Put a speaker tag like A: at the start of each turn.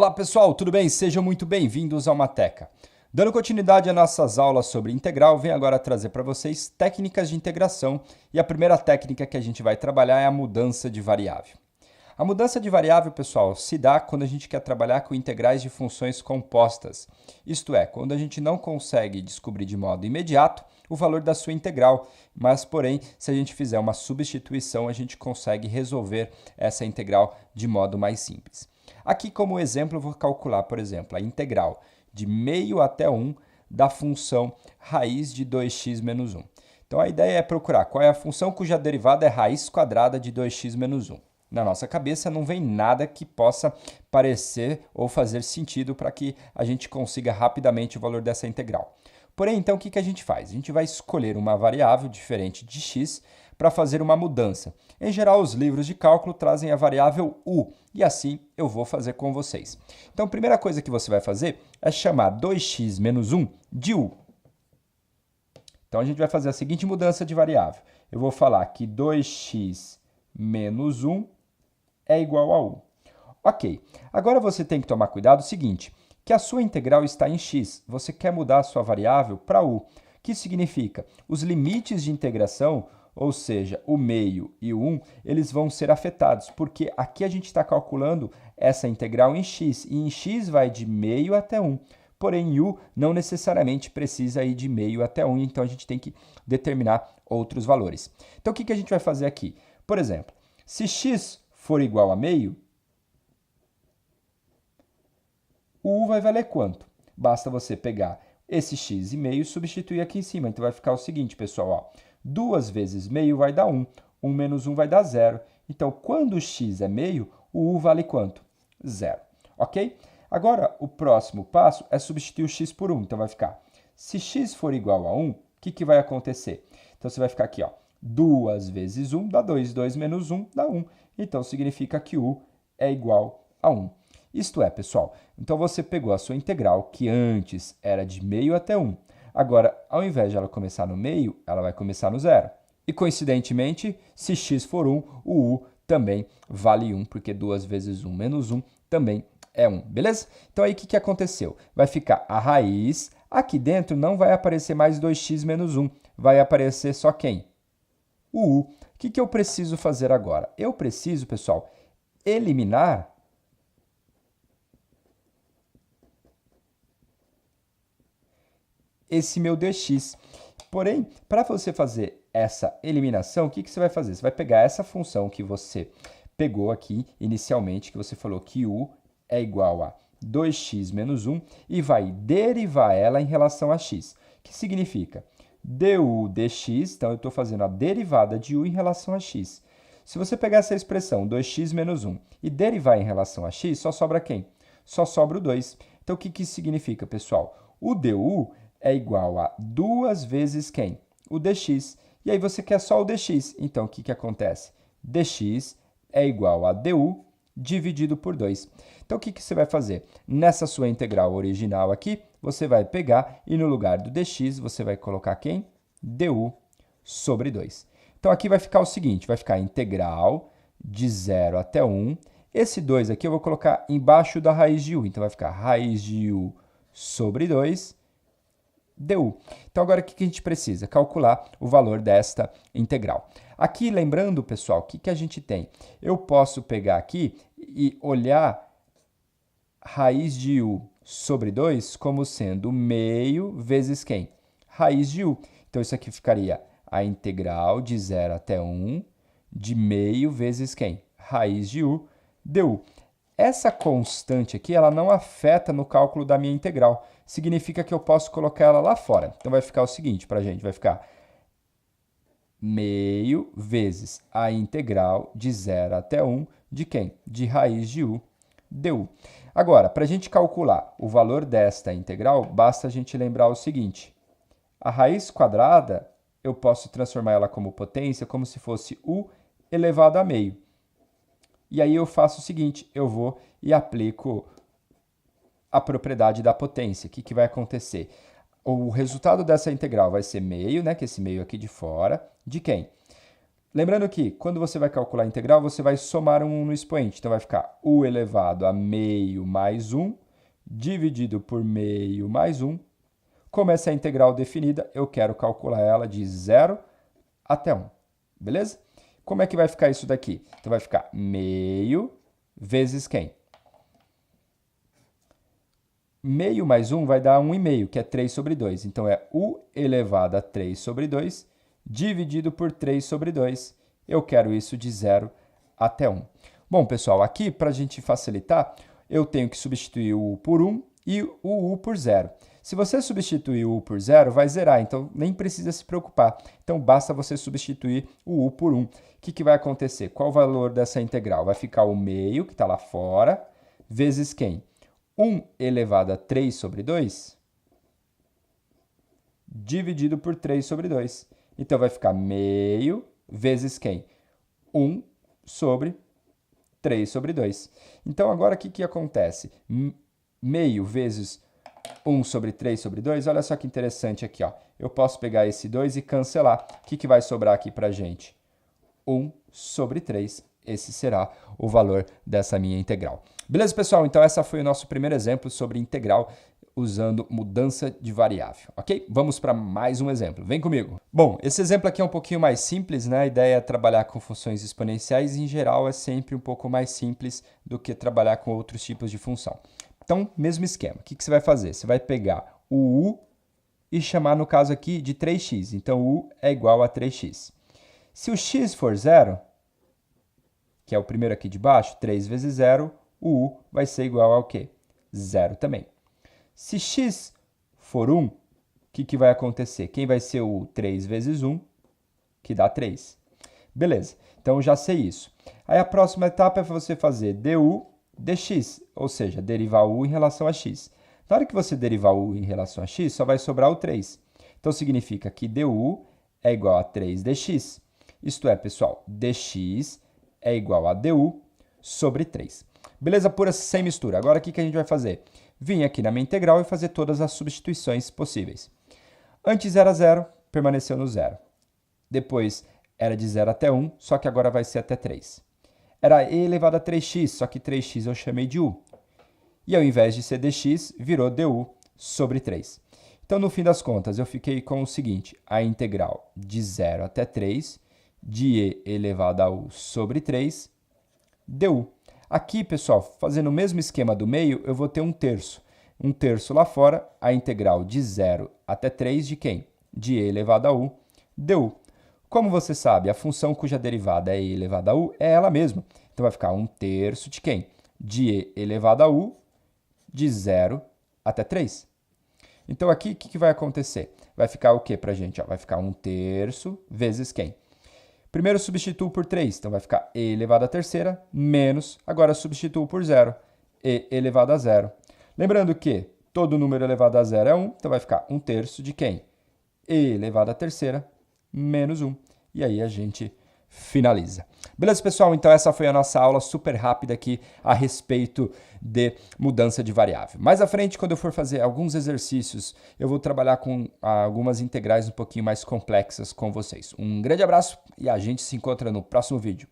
A: Olá pessoal, tudo bem? Sejam muito bem-vindos ao Mateca. Dando continuidade às nossas aulas sobre integral, venho agora trazer para vocês técnicas de integração e a primeira técnica que a gente vai trabalhar é a mudança de variável. A mudança de variável, pessoal, se dá quando a gente quer trabalhar com integrais de funções compostas, isto é, quando a gente não consegue descobrir de modo imediato o valor da sua integral, mas, porém, se a gente fizer uma substituição, a gente consegue resolver essa integral de modo mais simples. Aqui, como exemplo, eu vou calcular, por exemplo, a integral de meio até 1 da função raiz de 2x menos 1. Então, a ideia é procurar qual é a função cuja derivada é raiz quadrada de 2x menos 1. Na nossa cabeça não vem nada que possa parecer ou fazer sentido para que a gente consiga rapidamente o valor dessa integral. Porém, então, o que a gente faz? A gente vai escolher uma variável diferente de x para fazer uma mudança. Em geral, os livros de cálculo trazem a variável u, e assim eu vou fazer com vocês. Então, a primeira coisa que você vai fazer é chamar 2x menos 1 de u. Então, a gente vai fazer a seguinte mudança de variável. Eu vou falar que 2x menos 1 é igual a u. Ok, agora você tem que tomar cuidado o seguinte, que a sua integral está em x, você quer mudar a sua variável para u. O que significa? Os limites de integração, ou seja, o meio e o 1, eles vão ser afetados, porque aqui a gente está calculando essa integral em x, e em x vai de meio até 1. Porém, u não necessariamente precisa ir de meio até 1, então a gente tem que determinar outros valores. Então, o que a gente vai fazer aqui? Por exemplo, se x for igual a meio, o u vai valer quanto? Basta você pegar esse x e meio e substituir aqui em cima. Então, vai ficar o seguinte, pessoal, ó, 2 vezes meio vai dar 1, 1 menos 1 vai dar 0. Então, quando o x é meio, o u vale quanto? 0, ok? Agora, o próximo passo é substituir o x por 1. Então, vai ficar, se x for igual a 1, o que vai acontecer? Então, você vai ficar aqui, ó, 2 vezes 1 dá 2, 2 menos 1 dá 1. Então, significa que u é igual a 1. Isto é, pessoal, então você pegou a sua integral, que antes era de meio até 1. Agora, ao invés de ela começar no meio, ela vai começar no 0. E, coincidentemente, se x for 1, o u também vale 1, porque 2 vezes 1 menos 1 também é 1, beleza? Então, aí, o que aconteceu? Vai ficar a raiz, aqui dentro não vai aparecer mais 2x menos 1, vai aparecer só quem? O u. O que eu preciso fazer agora? Eu preciso, pessoal, eliminar esse meu dx. Porém, para você fazer essa eliminação, o que você vai fazer? Você vai pegar essa função que você pegou aqui inicialmente, que você falou que u é igual a 2x menos 1, e vai derivar ela em relação a x. O que significa? Du dx, então eu estou fazendo a derivada de u em relação a x. Se você pegar essa expressão, 2x menos 1, e derivar em relação a x, só sobra quem? Só sobra o 2. Então, o que isso significa, pessoal? O du é igual a 2 vezes quem? O dx. E aí você quer só o dx. Então, o que acontece? Dx é igual a du dividido por 2. Então, o que você vai fazer? Nessa sua integral original aqui, você vai pegar e no lugar do dx, você vai colocar quem? Du sobre 2. Então, aqui vai ficar o seguinte, vai ficar a integral de 0 até 1. Esse 2 aqui eu vou colocar embaixo da raiz de u. Então, vai ficar raiz de u sobre 2 du. Então, agora o que a gente precisa? Calcular o valor desta integral. Aqui, lembrando, pessoal, o que a gente tem? Eu posso pegar aqui e olhar raiz de u sobre 2 como sendo meio vezes quem? Raiz de u. Então, isso aqui ficaria a integral de 0 até 1 de meio vezes quem? Raiz de u du. Essa constante aqui, ela não afeta no cálculo da minha integral. Significa que eu posso colocar ela lá fora. Então, vai ficar o seguinte para a gente, vai ficar meio vezes a integral de 0 até 1 de quem? De raiz de u du. Agora, para a gente calcular o valor desta integral, basta a gente lembrar o seguinte. A raiz quadrada, eu posso transformar ela como potência, como se fosse u elevado a meio. E aí eu faço o seguinte, eu vou e aplico a propriedade da potência. O que vai acontecer? O resultado dessa integral vai ser meio, né, que é esse meio aqui de fora, de quem? Lembrando que, quando você vai calcular a integral, você vai somar um no expoente. Então, vai ficar u elevado a meio mais 1, dividido por meio mais 1. Como essa é a integral definida, eu quero calcular ela de 0 até 1. Beleza? Como é que vai ficar isso daqui? Então, vai ficar meio vezes quem? Meio mais 1 vai dar 1,5, que é 3 sobre 2. Então, é u elevado a 3 sobre 2, dividido por 3 sobre 2. Eu quero isso de 0 até 1. Bom, pessoal, aqui, para a gente facilitar, eu tenho que substituir o u por 1 e o u por 0. Se você substituir o u por 0, vai zerar, então nem precisa se preocupar. Então, basta você substituir o u por 1. O que vai acontecer? Qual o valor dessa integral? Vai ficar o meio, que está lá fora, vezes quem? 1 elevado a 3 sobre 2, dividido por 3 sobre 2. Então, vai ficar meio vezes quem? 1 sobre 3 sobre 2. Então, agora, o que acontece? Meio vezes 1 sobre 3 sobre 2, olha só que interessante aqui, ó. Eu posso pegar esse 2 e cancelar. O que vai sobrar aqui para a gente? 1 sobre 3. Esse será o valor dessa minha integral. Beleza, pessoal? Então, esse foi o nosso primeiro exemplo sobre integral usando mudança de variável, ok? Vamos para mais um exemplo. Vem comigo. Bom, esse exemplo aqui é um pouquinho mais simples, né? A ideia é trabalhar com funções exponenciais e, em geral, é sempre um pouco mais simples do que trabalhar com outros tipos de função. Então, mesmo esquema. O que você vai fazer? Você vai pegar o u e chamar, no caso aqui, de 3x. Então, u é igual a 3x. Se o x for 0, que é o primeiro aqui de baixo, 3 vezes 0, o u vai ser igual ao quê? 0 também. Se x for 1, o que vai acontecer? Quem vai ser o 3 vezes 1, que dá 3. Beleza, então eu já sei isso. Aí a próxima etapa é você fazer du dx, ou seja, derivar o u em relação a x. Na hora que você derivar o u em relação a x, só vai sobrar o 3. Então significa que du é igual a 3dx. Isto é, pessoal, dx é igual a du sobre 3. Beleza? Pura sem mistura. Agora, o que a gente vai fazer? Vim aqui na minha integral e fazer todas as substituições possíveis. Antes era 0, permaneceu no 0. Depois era de 0 até 1, só que agora vai ser até 3. Era e elevado a 3x, só que 3x eu chamei de u. E ao invés de ser dx, virou du sobre 3. Então, no fim das contas, eu fiquei com o seguinte, a integral de 0 até 3 de e elevado a u sobre 3 du. Aqui, pessoal, fazendo o mesmo esquema do meio, eu vou ter um terço. Um terço lá fora, a integral de 0 até 3 de quem? De e elevado a u du. Como você sabe, a função cuja derivada é e elevado a u é ela mesma. Então, vai ficar um terço de quem? De e elevado a u de 0 até 3. Então, aqui, o que vai acontecer? Vai ficar o quê para a gente? Ó, vai ficar um terço vezes quem? Primeiro substituo por 3, então vai ficar e elevado à terceira menos, agora substituo por 0, e elevado a 0. Lembrando que todo número elevado a 0 é 1, então vai ficar um terço de quem? E elevado à terceira menos 1. E aí a gente finaliza. Beleza, pessoal? Então essa foi a nossa aula super rápida aqui a respeito de mudança de variável. Mais à frente, quando eu for fazer alguns exercícios, eu vou trabalhar com algumas integrais um pouquinho mais complexas com vocês. Um grande abraço e a gente se encontra no próximo vídeo.